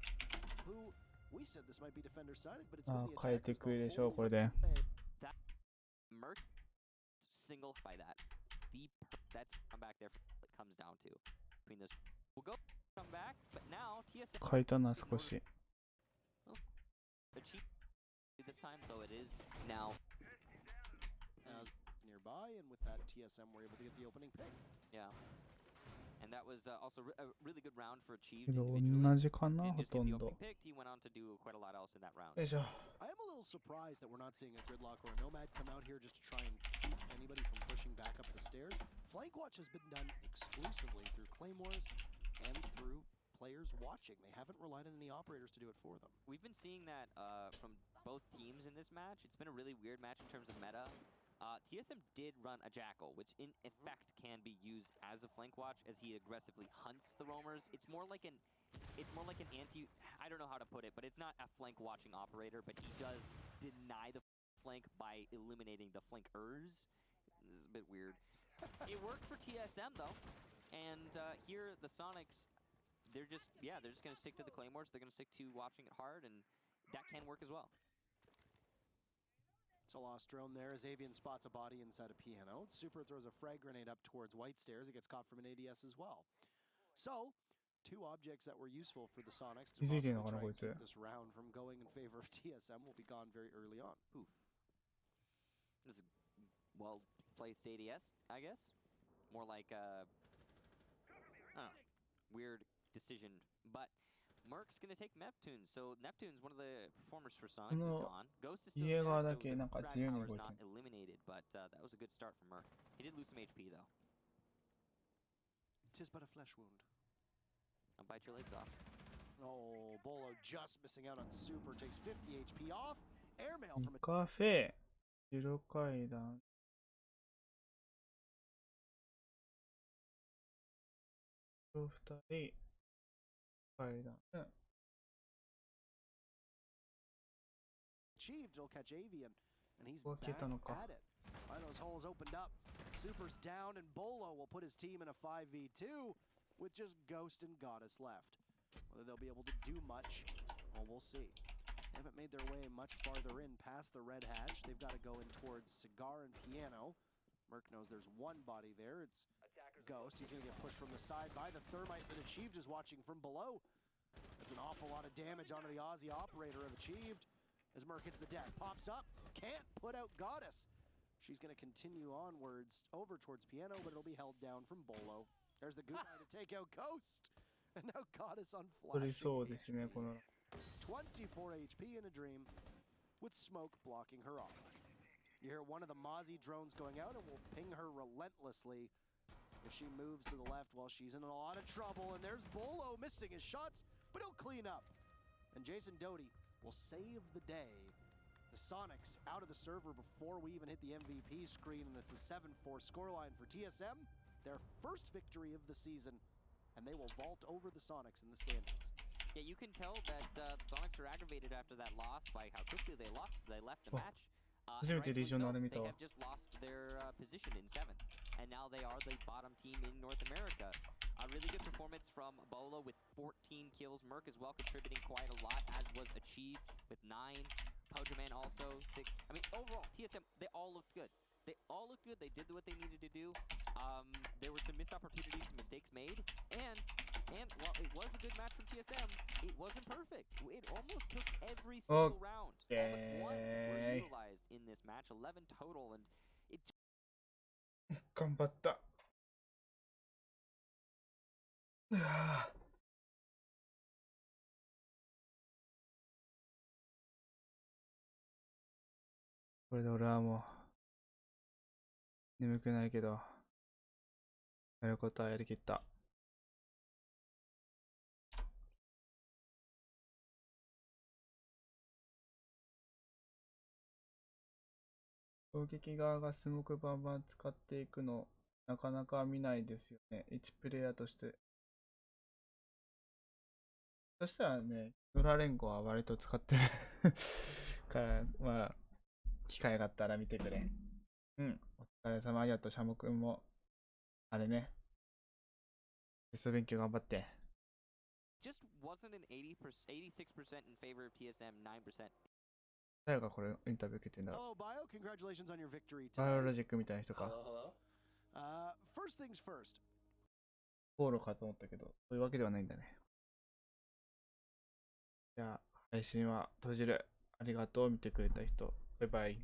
who we said this might be defender-sided, but it's been the attackers the whole way. That Merc single by that. That's come back there it comes down to between this we'll go come back but now TSM 変えたな少し。This time though it is now nearby, and with that TSM were able to get the opening pick. Yeah. And that was also a really good round for Achieved けど individually. 同じかな、 Didn't ほ just と get the んど。 opening pick, he went on to do quite a lot else in that round. よいしょ。 I am a little surprised that we're not seeing a Gridlock or a Nomad come out here just to try and keep anybody from pushing back up the stairs. Flank Watch has been done exclusively through Claymores and through players watching. They haven't relied on any operators to do it for them. We've been seeing that from both teams in this match. It's been a really weird match in terms of meta. TSM did run a Jackal, which in effect can be used as a flank watch as he aggressively hunts the roamers. It's more like an anti, I don't know how to put it, but it's not a flank watching operator, but he does deny the flank by eliminating the flankers. This is a bit weird. It worked for TSM though, and here the Sonics, they're just going to stick to the Claymores. They're going to stick to watching it hard, and that can work as well. It's a lost drone there as Avian spots a body inside a piano. Super throws a frag grenade up towards White Stairs. It gets caught from an ADS as well. So, 2 objects that were useful for the Sonics to possibly try and keep this round from going in favor of TSM will be gone very early on. Oof. This is well-placed ADS, I guess. more like a weird decision. But Merc's gonna take Neptune, so Neptune's one of the performers for Sonics is gone. Ghost is still there, so the drag power is not eliminated, but that was a good start for Merc. He did lose some HP though. Tis but a flesh wound. I'll bite your legs off. Oh, Bolo just missing out on super, takes 50 HP off. Airmail from a カフェ、白階段。2人、階段。achieved. It'll catch Avian, and he's What back kit on the at it. Why those holes opened up. Super's down, and Bolo will put his team in a 5v2 with just Ghost and Goddess left. Whether they'll be able to do much, well, we'll see. They haven't made their way much farther in past the red hatch. They've got to go in towards Cigar and Piano. Merc knows there's one body there. It's Ghost. He's going to get pushed from the side by the Thermite that Achieved is watching from below. That's an awful lot of damage onto the Aussie operator of Achieved. As Merc hits the deck, pops up, can't put out Goddess. She's going to continue onwards over towards Piano, but it'll be held down from Bolo. There's the Gunai to take out Ghost. And now Goddess on flash. そうですね、この。 24 HP in a dream, with smoke blocking her off. You hear one of the Mozzie drones going out and will ping her relentlessly if she moves to the left while she's in a lot of trouble. And there's Bolo missing his shots, but he'll clean up. And Jason Doty will save the day. The Sonics out of the server before we even hit the MVP screen, and it's a 7-4 scoreline for TSM. Their first victory of the season, and they will vault over the Sonics in the standings. Yeah, you can tell that the Sonics are aggravated after that loss by how quickly they left the match. Rightfully so, they have just lost their position in 7th, and now they are the bottom team in North America. A really good performance from Bolo with 14 kills. Merc as well contributing quite a lot, as was Achieved with 9. Pojaman also 6. I mean, overall, TSM, they all looked good. They all looked good. They did what they needed to do. There were some missed opportunities, some mistakes made, and while it was a good match from TSM, it wasn't perfect. It almost took every single round. All but one were utilized in this match, 11 total, and it. 頑張った。これで俺はもう眠くないけど、やることはやりきった。攻撃側がスモークバンバン使っていくのなかなか見ないですよね、1プレイヤーとして。そしたらね、ドラ連合は割と使ってるから、まあ機会があったら見てくれ。うん、お疲れ様。ありがとう。シャモくんもあれね、テスト勉強頑張って。Just wasn't an 86% in favor of TSM, 9%. 誰がこれインタビュー受けてんだろう。 Hello, Bio. Congratulations on your victory バイオ tonight. ロジックみたいな人か。 First things first. フォローかと思ったけど、そういうわけではないんだね。じゃあ、配信は閉じる。ありがとう、見てくれた人。バイバイ。